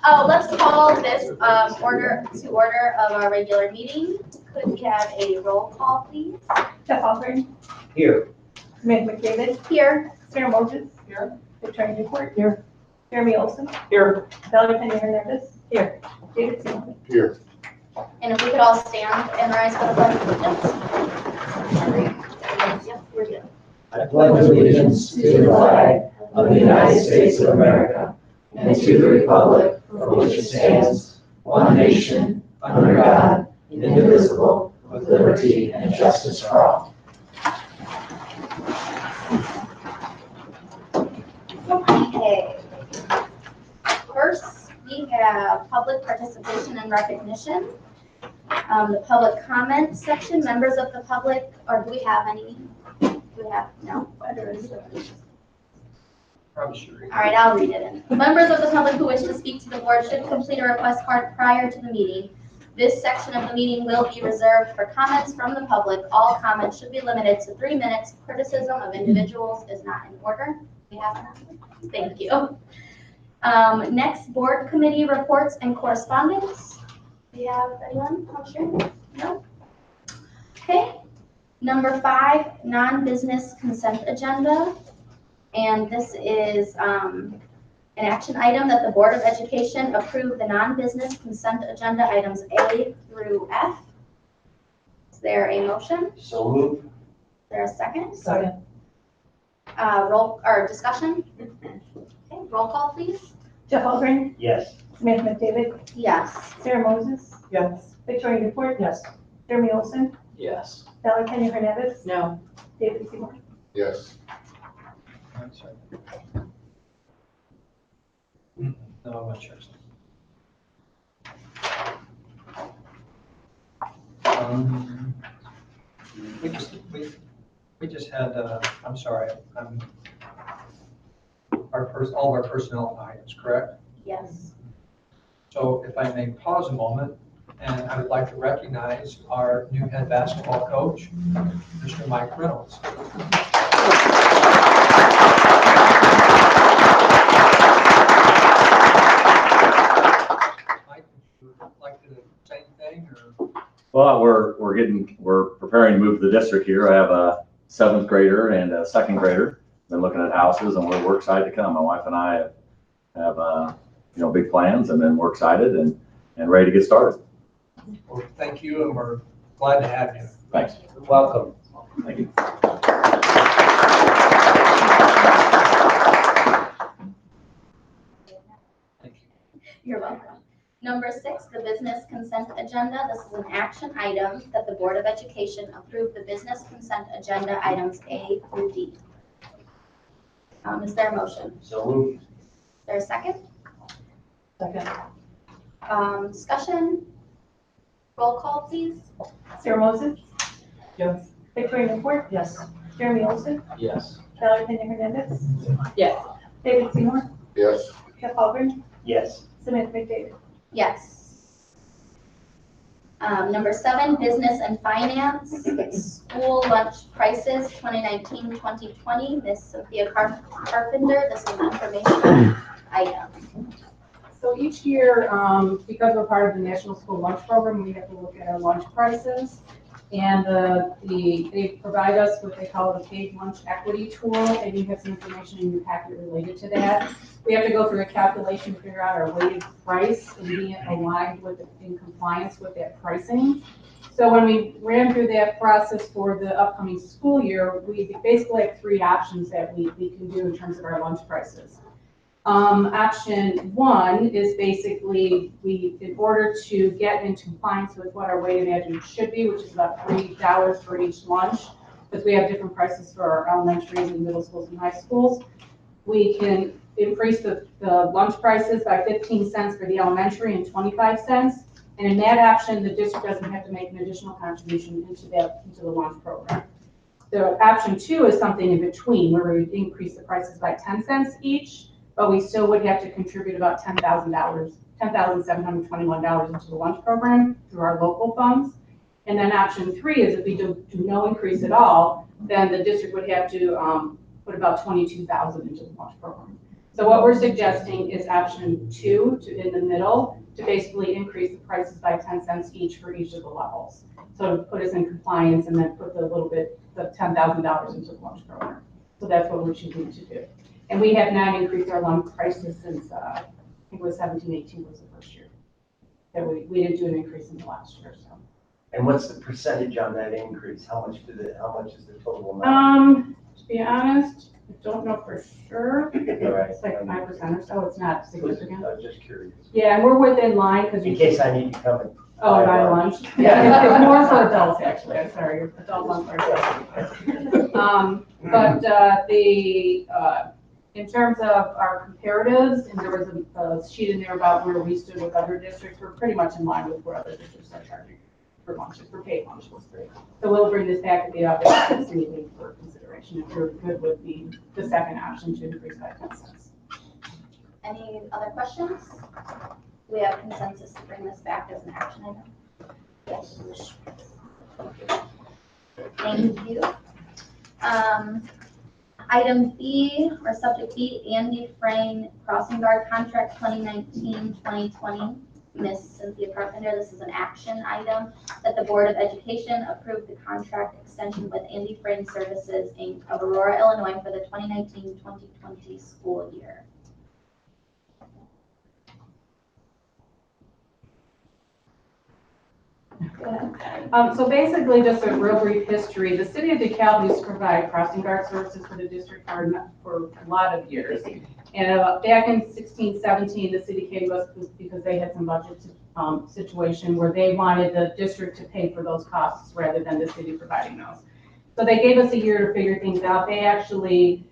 Oh, let's call this order of our regular meeting. Could we have a roll call, please? Jeff Alford. Here. Samantha McDavid. Here. Sarah Moses. Here. Victoria Newport. Here. Jeremy Olson. Here. Valerie Penny Hernandez. Here. David Seymour. Here. And if we could all stand and rise for the pledge of allegiance. Yep, we're good. I pledge allegiance to the flag of the United States of America and to the republic for which it stands, one nation, under God, indivisible, with liberty and justice for all. Okay. First, we have public participation and recognition. The public comment section, members of the public, or do we have any? Do we have, no? Probably should read. All right, I'll read it in. Members of the public who wish to speak to the board should complete a request card prior to the meeting. This section of the meeting will be reserved for comments from the public. All comments should be limited to 3 minutes. Criticism of individuals is not in order. We have none. Thank you. Next, board committee reports and correspondence. Do you have anyone? I'm sure. No? Okay. Number 5, non-business consent agenda. And this is an action item that the Board of Education approve the non-business consent agenda items A through F. Is there a motion? So moved. Is there a second? Second. Roll or discussion? Okay, roll call, please. Jeff Alford. Yes. Samantha McDavid. Yes. Sarah Moses. Yes. Victoria Newport. Yes. Jeremy Olson. Yes. Valerie Penny Hernandez. No. David Seymour. Yes. I'm sorry. No, I'm not sure. We just had, I'm sorry, all of our personnel items, correct? Yes. So if I may pause a moment, and I would like to recognize our new head basketball coach, Mr. Mike Reynolds. Mike, would you like to say anything, or? Well, we're preparing to move to the district here. I have a 7th grader and a 2nd grader. Been looking at houses, and we're excited to come. My wife and I have big plans, and then we're excited and ready to get started. Well, thank you, and we're glad to have you. Thanks. Welcome. Thank you. Thank you. You're welcome. Number 6, the business consent agenda. This is an action item that the Board of Education approve the business consent agenda items A through D. Is there a motion? So moved. Is there a second? Second. Discussion? Roll call, please. Sarah Moses. Yes. Victoria Newport. Yes. Jeremy Olson. Yes. Valerie Penny Hernandez. Yes. David Seymour. Yes. Jeff Alford. Yes. Samantha McDavid. Yes. Number 7, business and finance, school lunch prices, 2019-2020. Miss Cynthia Carpenter, this is an information item. So each year, because we're part of the National School Lunch Program, we have to look at our lunch prices. And they provide us what they call the paid lunch equity tool, and you have some information in your packet related to that. We have to go through a calculation to figure out our weighted price and be aligned with, in compliance with that pricing. So when we ran through that process for the upcoming school year, we basically have 3 options that we can do in terms of our lunch prices. Option 1 is basically in order to get into compliance with what our weighted average should be, which is about $3 for each lunch, because we have different prices for our elementaries and middle schools and high schools. We can increase the lunch prices by 15 cents for the elementary and 25 cents. And in that option, the district doesn't have to make an additional contribution into the lunch program. The option 2 is something in between, where we would increase the prices by 10 cents each, but we still would have to contribute about $10,721 into the lunch program through our local funds. And then option 3 is if we do no increase at all, then the district would have to put about $22,000 into the lunch program. So what we're suggesting is option 2 in the middle to basically increase the prices by 10 cents each for each of the levels. So to put us in compliance and then put the little bit of $10,000 into the lunch program. So that's what we're choosing to do. And we have not increased our lunch prices since, I think it was 17-18 was the first year. That we didn't do an increase in the last year, so. And what's the percentage on that increase? How much is the total amount? To be honest, I don't know for sure. All right. It's like 5% or so, it's not significant. I was just curious. Yeah, and we're within line because In case I need to come and. Oh, buy lunch. Yeah, it's more for adults, actually, I'm sorry, adult lunch are in terms of our comparatives, and there was a sheet in there about where we stood with other districts, we're pretty much in line with where other districts are charging for lunches, for paid lunch was great. So we'll bring this back to the office next meeting for consideration, if you're good with the second option to increase by 10 cents. Any other questions? We have consensus to bring this back as an action item. Yes. Thank you. Item B, or subject B, Andy Frayne Crossing Guard Contract 2019-2020. Miss Cynthia Carpenter, this is an action item that the Board of Education approved the contract extension with Andy Frayne Services, Inc. of Aurora, Illinois for the 2019-2020 school year. So basically, just a real brief history. The city of DeKalb used to provide crossing guard services for the district for a lot of years. And back in 16-17, the city came to us because they had some budget situation where they wanted the district to pay for those costs rather than the city providing those. So they gave us a year to figure things out. They actually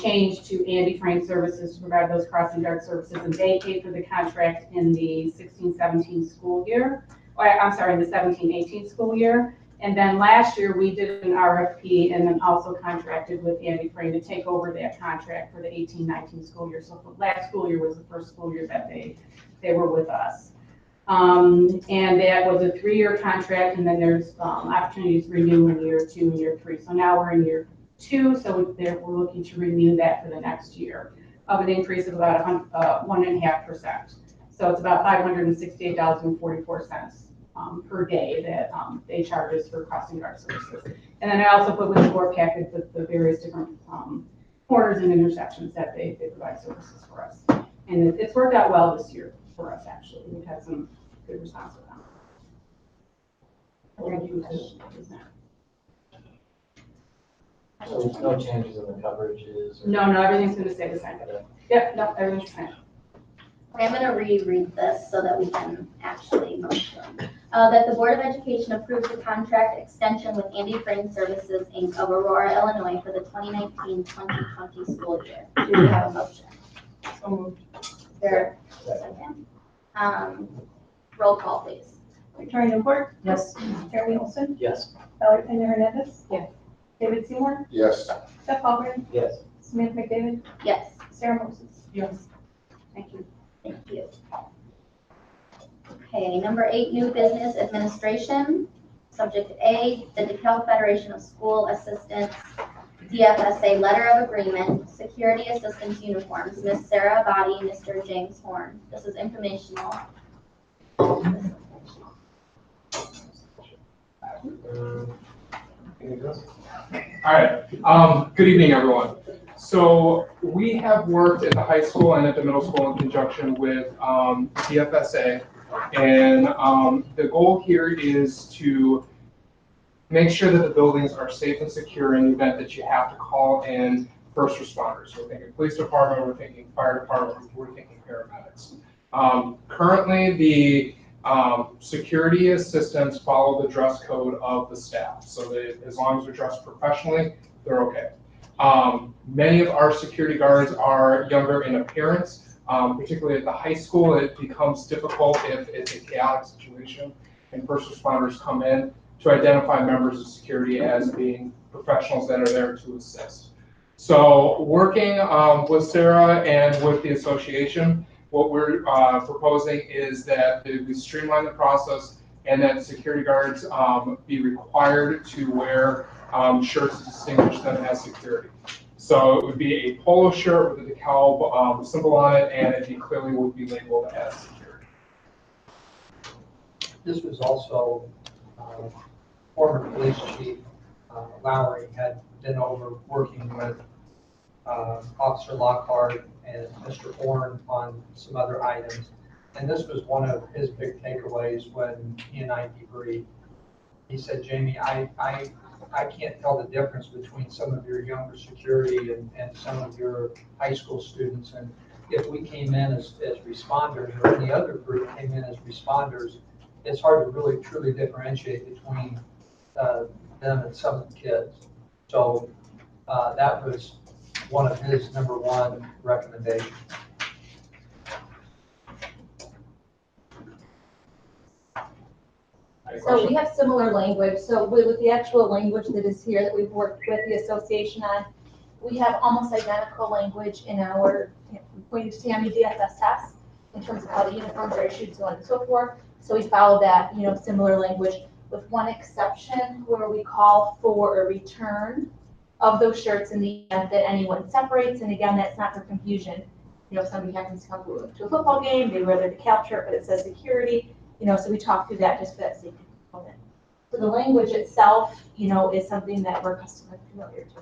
changed to Andy Frayne Services to provide those crossing guard services, and they paid for the contract in the 16-17 school year. I'm sorry, in the 17-18 school year. And then last year we did an RFP and then also contracted with Andy Frayne to take over that contract for the 18-19 school year. So the last school year was the first school year that they were with us. And that was a 3-year contract, and then there's opportunities to renew in year 2 and year 3. So now we're in year 2, so we're looking to renew that for the next year of an increase of about 1.5%. So it's about $568.44 per day that they charge us for crossing guard services. And then I also put with the board packet the various different corners and intersections that they provide services for us. And it's worked out well this year for us, actually. We've had some good response with them. So there's no changes in the coverages? No, everything's going to stay the same. Yep, no, everything's the same. Okay, I'm going to reread this so that we can actually motion. That the Board of Education approves the contract extension with Andy Frayne Services, Inc. of Aurora, Illinois for the 2019-2020 school year. Do we have a motion? Is there a second? Roll call, please. Victoria Newport. Yes. Jeremy Olson. Yes. Valerie Pena Hernandez. Yes. David Seymour. Yes. Seth Halpern. Yes. Samantha McDavid. Yes. Sarah Moses. Yes. Thank you. Thank you. Okay, number 8, new business administration. Subject A, the DeKalb Federation of School Assistants, DFSA letter of agreement, security assistance uniforms, Ms. Sarah Abadi, Mr. James Horn. This is informational. All right, good evening, everyone. So we have worked at the high school and at the middle school in conjunction with DFSA, and the goal here is to make sure that the buildings are safe and secure in the event that you have to call in first responders. We're thinking police department, we're thinking fire department, we're thinking paramedics. Currently, the security assistants follow the dress code of the staff, so that as long as they're dressed professionally, they're okay. Many of our security guards are younger in appearance, particularly at the high school. It becomes difficult if it's a chaotic situation and first responders come in to identify members of security as being professionals that are there to assist. So working with Sarah and with the association, what we're proposing is that we streamline the process and that security guards be required to wear shirts to distinguish them as security. So it would be a polo shirt with a DeKalb symbol on it, and it clearly would be labeled as security. This was also, former police chief Lowry had been over working with Officer Lockhart and Mr. Horn on some other items. And this was one of his big takeaways when he and I debriefed. He said, Jamie, I can't tell the difference between some of your younger security and some of your high school students. And if we came in as responders, or any other group came in as responders, it's hard to really truly differentiate between them and some of the kids. So that was one of his #1 recommendations. So we have similar language. So with the actual language that is here that we've worked with the association on, we have almost identical language in our Queen Tammy DFS test in terms of how the uniforms are issued, so on and so forth. So we follow that, similar language, with one exception where we call for a return of those shirts in the event that anyone separates. And again, that's not for confusion. If somebody happens to come to a football game, they wear their DeKalb shirt, but it says security. So we talk through that just for that safety component. So the language itself, is something that we're accustomed and familiar to.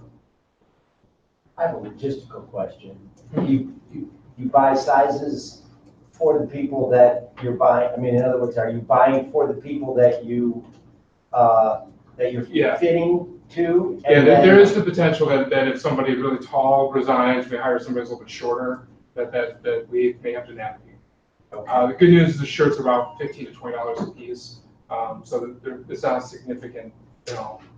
I have a logistical question. You buy sizes for the people that you're buying? I mean, in other words, are you buying for the people that you're Yeah. fitting to? Yeah, And then- there is the potential that if somebody really tall resigns, we hire somebody who's a little bit shorter, that we may have to navigate. Okay. The good news is the shirts are about $15 to $20 a piece, so it's not a significant,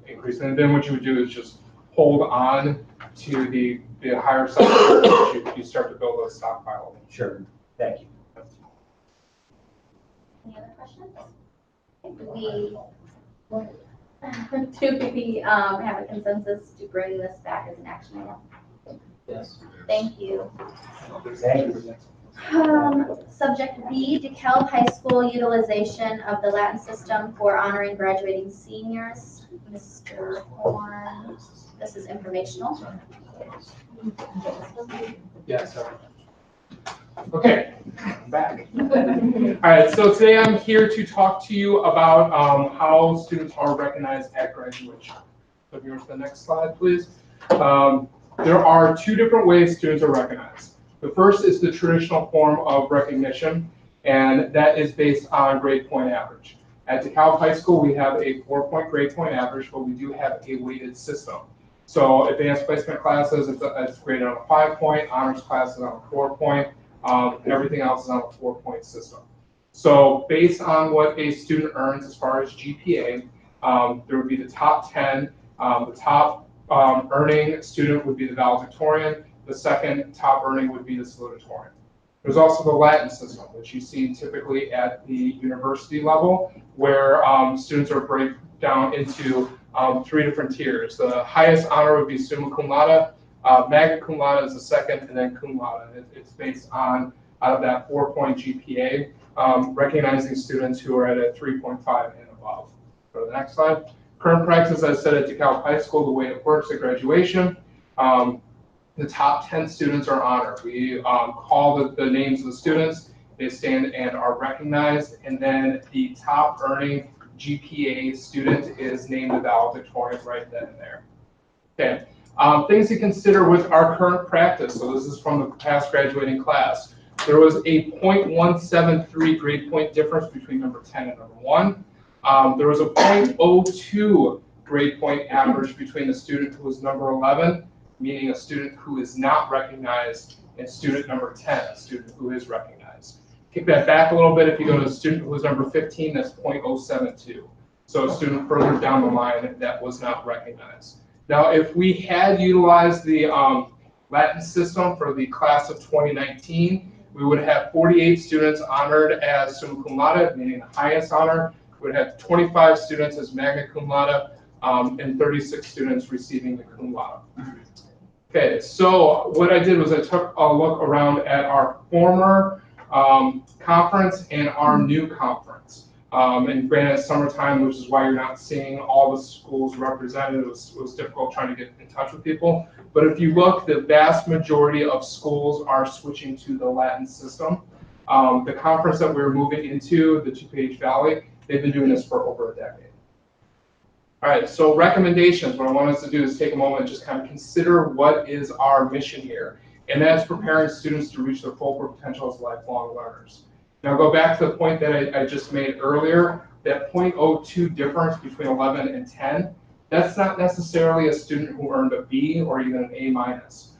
increase. And then what you would do is just hold on to the higher size. You start to build a stockpile. Sure, thank you. Any other questions? Do we have a consensus to bring this back as an action item? Yes. Thank you. Thank you. Subject B, DeKalb High School utilization of the Latin system for honoring graduating seniors. Mr. Horn, this is informational. Yeah, sorry. Okay, I'm back. All right, so today I'm here to talk to you about how students are recognized at graduation. So if you go to the next slide, please. There are two different ways students are recognized. The first is the traditional form of recognition, and that is based on grade point average. At DeKalb High School, we have a 4-point grade point average, but we do have a weighted system. So advanced placement classes, it's graded on a 5-point, honors classes on a 4-point, everything else is on a 4-point system. So based on what a student earns as far as GPA, there would be the top 10. The top earning student would be the valedictorian. The second top earning would be the salutatorian. There's also the Latin system, which you see typically at the university level, where students are break down into 3 different tiers. The highest honor would be summa cum laude, magna cum laude is the second, and then cum laude. It's based on, out of that 4-point GPA, recognizing students who are at a 3.5 and above. Go to the next slide. Current practice, as I said, at DeKalb High School, the way it works at graduation, the top 10 students are honored. We call the names of the students, they stand and are recognized, and then the top earning GPA student is named the valedictorian right then and there. Okay, things to consider with our current practice. So this is from the past graduating class. There was a 0.173 grade point difference between number 10 and number 1. There was a 0.02 grade point average between the student who was number 11, meaning a student who is not recognized, and student number 10, a student who is recognized. Kick that back a little bit. If you go to the student who was number 15, that's 0.072. So a student further down the line that was not recognized. Now, if we had utilized the Latin system for the class of 2019, we would have 48 students honored as summa cum laude, meaning the highest honor. We would have 25 students as magna cum laude, and 36 students receiving the cum laude. Okay, so what I did was I took a look around at our former conference and our new conference. And granted, it's summertime, which is why you're not seeing all the schools represented. It was difficult trying to get in touch with people. But if you look, the vast majority of schools are switching to the Latin system. The conference that we're moving into, the DuPage Valley, they've been doing this for over a decade. All right, so recommendations. What I want us to do is take a moment and just kind of consider what is our mission here. And that's preparing students to reach their full potential as lifelong learners. Now go back to the point that I just made earlier, that 0.02 difference between 11 and 10, that's not necessarily a student who earned a B or even an A minus.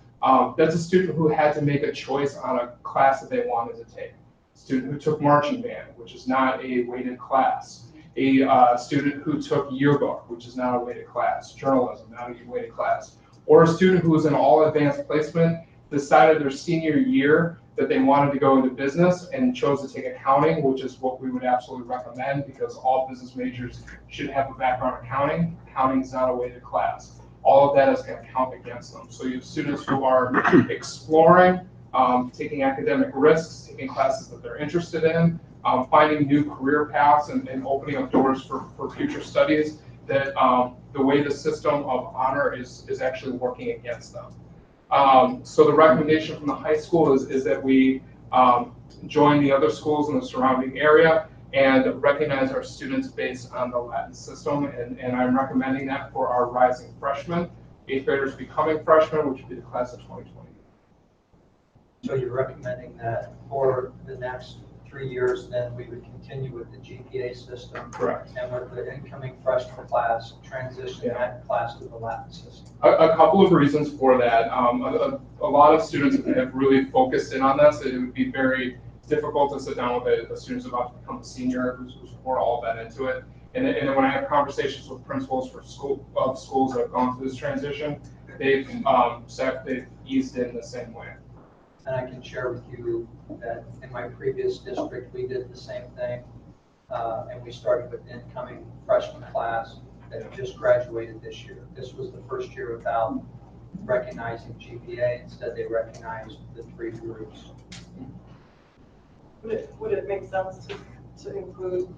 That's a student who had to make a choice on a class that they wanted to take. A student who took marching band, which is not a weighted class. A student who took yearbook, which is not a weighted class. Journalism, not a weighted class. Or a student who was in all advanced placement, decided their senior year that they wanted to go into business and chose to take accounting, which is what we would absolutely recommend because all business majors should have a background in accounting. Accounting is not a weighted class. All of that is going to count against them. So you have students who are exploring, taking academic risks, taking classes that they're interested in, finding new career paths and opening up doors for future studies that the way the system of honor is actually working against them. So the recommendation from the high school is that we join the other schools in the surrounding area and recognize our students based on the Latin system. And I'm recommending that for our rising freshmen, 8th graders becoming freshmen, which would be the class of 2020. So you're recommending that for the next 3 years, then we would continue with the GPA system? Correct. And with the incoming freshman class, transition that class to the Latin system? A couple of reasons for that. A lot of students have really focused in on this. It would be very difficult to sit down with a student who's about to become a senior who's poured all that into it. And then when I have conversations with principals for schools that have gone through this transition, they've eased in the same way. And I can share with you that in my previous district, we did the same thing. And we started with the incoming freshman class that just graduated this year. This was the first year without recognizing GPA. Instead, they recognized the 3 groups. Would it make sense to include,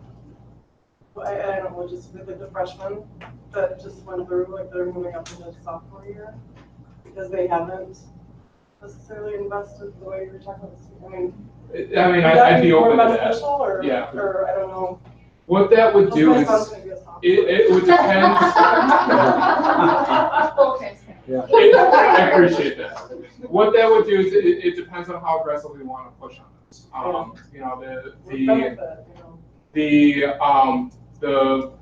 I don't know, just with the freshmen that just went through, like they're moving up into sophomore year? Because they haven't necessarily invested the way you're talking about. I'd be open to that. Beneficial or, Yeah. or I don't know. What that would do is, it would depend. Full transparency. I appreciate that. What that would do is it depends on how aggressively we want to push on this. You know, the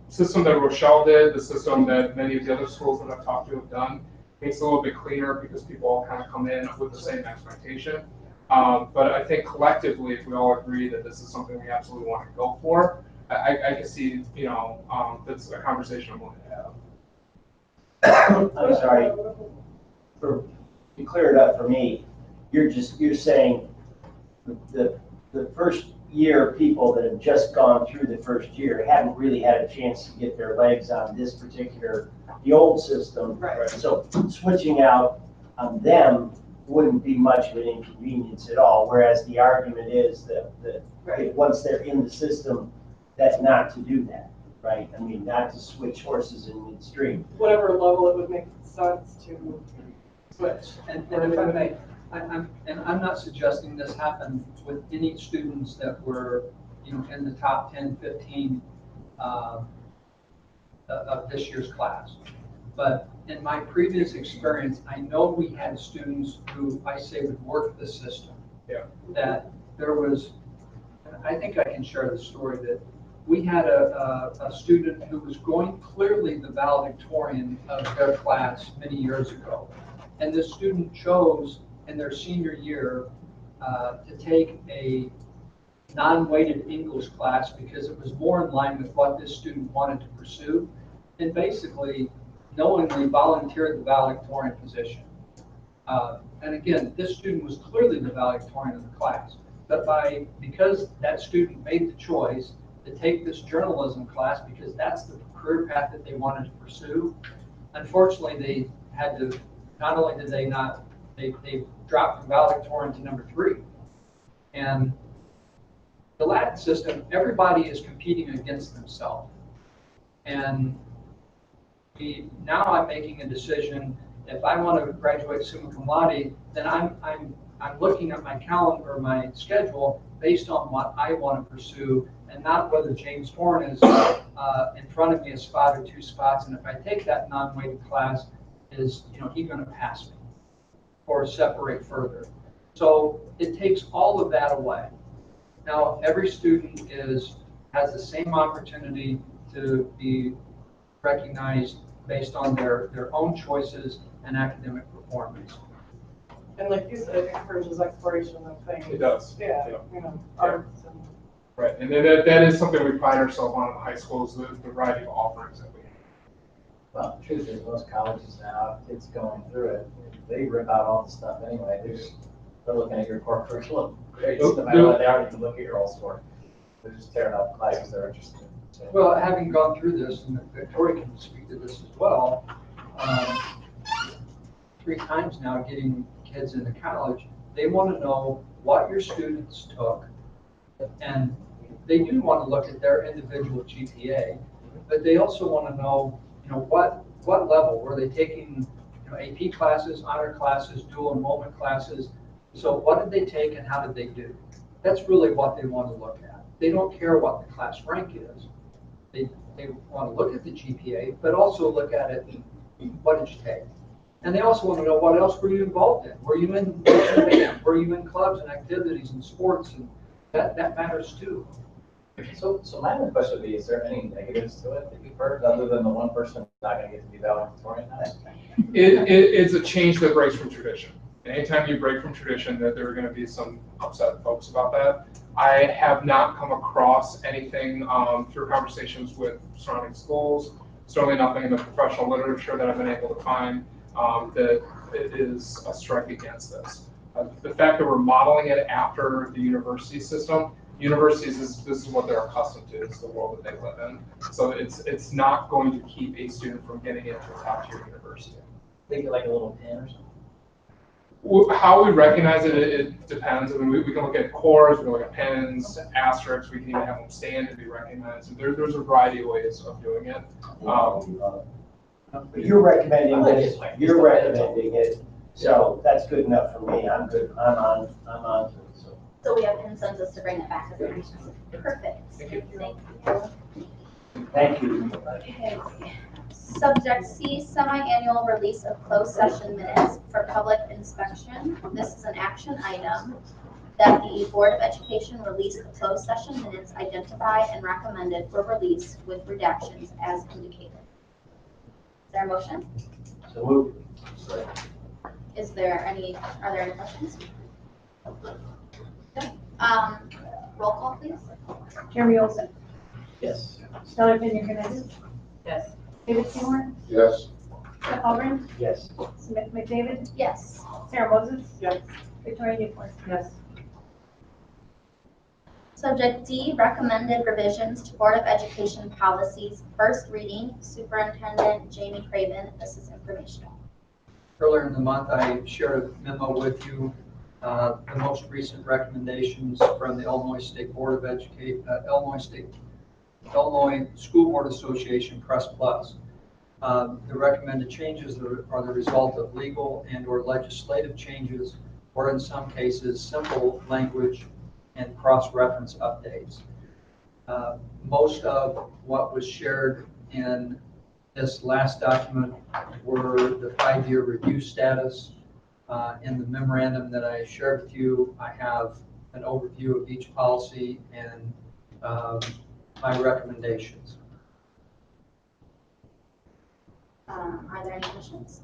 system that Rochelle did, the system that many of the other schools that I've talked to have done, makes it a little bit cleaner because people all kind of come in with the same expectation. But I think collectively, if we all agree that this is something we absolutely want to go for, I can see, that's a conversation I'm willing to have. I'm sorry, to clear it up for me, you're saying the first year people that have just gone through the first year haven't really had a chance to get their legs on this particular, the old system. Right. So switching out on them wouldn't be much of an inconvenience at all, whereas the argument is that once they're in the system, that's not to do that, right? I mean, not to switch horses in midstream. Whatever level it would make sense to switch. And if I may, I'm not suggesting this happened with any students that were, in the top 10, 15 of this year's class. But in my previous experience, I know we had students who I say would work the system. Yeah. That there was, and I think I can share the story that we had a student who was going clearly the valedictorian of their class many years ago. And this student chose in their senior year to take a non-weighted English class because it was more in line with what this student wanted to pursue, and basically knowingly volunteered the valedictorian position. And again, this student was clearly the valedictorian of the class, but because that student made the choice to take this journalism class because that's the career path that they wanted to pursue, unfortunately they had to, not only did they not, they dropped from valedictorian to number 3. And the Latin system, everybody is competing against themselves. And now I'm making a decision, if I want to graduate summa cum laude, then I'm looking at my calendar, my schedule, based on what I want to pursue, and not whether James Horn is in front of me a spot or 2 spots, and if I take that non-weighted class, is he going to pass me or separate further? So it takes all of that away. Now, every student has the same opportunity to be recognized based on their own choices and academic performance. And like you said, it encourages exploration of things. It does. Yeah, arts and. Right, and then that is something we pride ourselves on in the high schools, the variety of offerings that we have. Well, the truth is, most colleges now, kids going through it, they rip out all the stuff anyway. They're looking at your core curriculum grades, no matter what they are, you can look at your old score. They're just tearing out classes they're interested in. So, Well, having gone through this, and Victoria can speak to this as well, 3 times now getting kids into college, they want to know what your students took, and they do want to look at their individual GPA, but they also want to know, what level were they taking, AP classes, honor classes, dual enrollment classes. So what did they take and how did they do? That's really what they want to look at. They don't care what the class rank is. They want to look at the GPA, but also look at it, what did you take? And they also want to know, what else were you involved in? Were you in band? Were you in clubs and activities and sports? And that matters too. so my only question would be, is there any negatives to it that you've heard, other than the one person not going to get to be valedictorian now? It's a change that breaks from tradition. Anytime you break from tradition, that there are going to be some upset folks about that. I have not come across anything through conversations with surrounding schools, certainly nothing in the professional literature that I've been able to find that it is a strike against this. The fact that we're modeling it after the university system, universities, this is what they're accustomed to, it's the world that they live in. So it's not going to keep a student from getting into a top tier university. Think of like a little pin or something? How we recognize it, it depends. I mean, we can look at cores, we can look at pins, asterisks, we can even have them stand to be recognized. There's a variety of ways of doing it. But you're recommending this, you're recommending it, so that's good enough for me. I'm good, I'm on to it, so. So we have consensus to bring it back to the perfect. Thank you. Thank you. Okay. Subject C, semi-annual release of closed session minutes for public inspection. This is an action item that the Board of Education release the closed session minutes identified and recommended for release with redactions as indicated. Is there a motion? So move. Are there any questions? Okay. Roll call, please. Jeremy Olson. Yes. Stella Pinion Hernandez. Yes. David Seymour. Yes. Jeff Albrecht. Yes. Smith McDavid. Yes. Sarah Moses. Yes. Victoria Newport. Yes. Subject D, recommended revisions to Board of Education policies, first reading, Superintendent Jamie Craven. This is informational. Earlier in the month, I shared a memo with you, the most recent recommendations from the Illinois State Board of Education, Illinois School Board Association Press Plus. The recommended changes are the result of legal and/or legislative changes, or in some cases, simple language and cross-reference updates. Most of what was shared in this last document were the 5-year review status. In the memorandum that I shared with you, I have an overview of each policy and my recommendations. Are there any questions?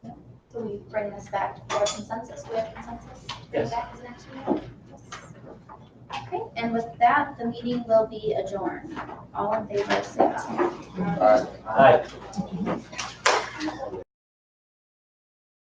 No. So we bring this back for consensus. Do we have consensus? Bring it back as an action item? Yes. Okay, and with that, the meeting will be adjourned. All in favor, say aye. Aye.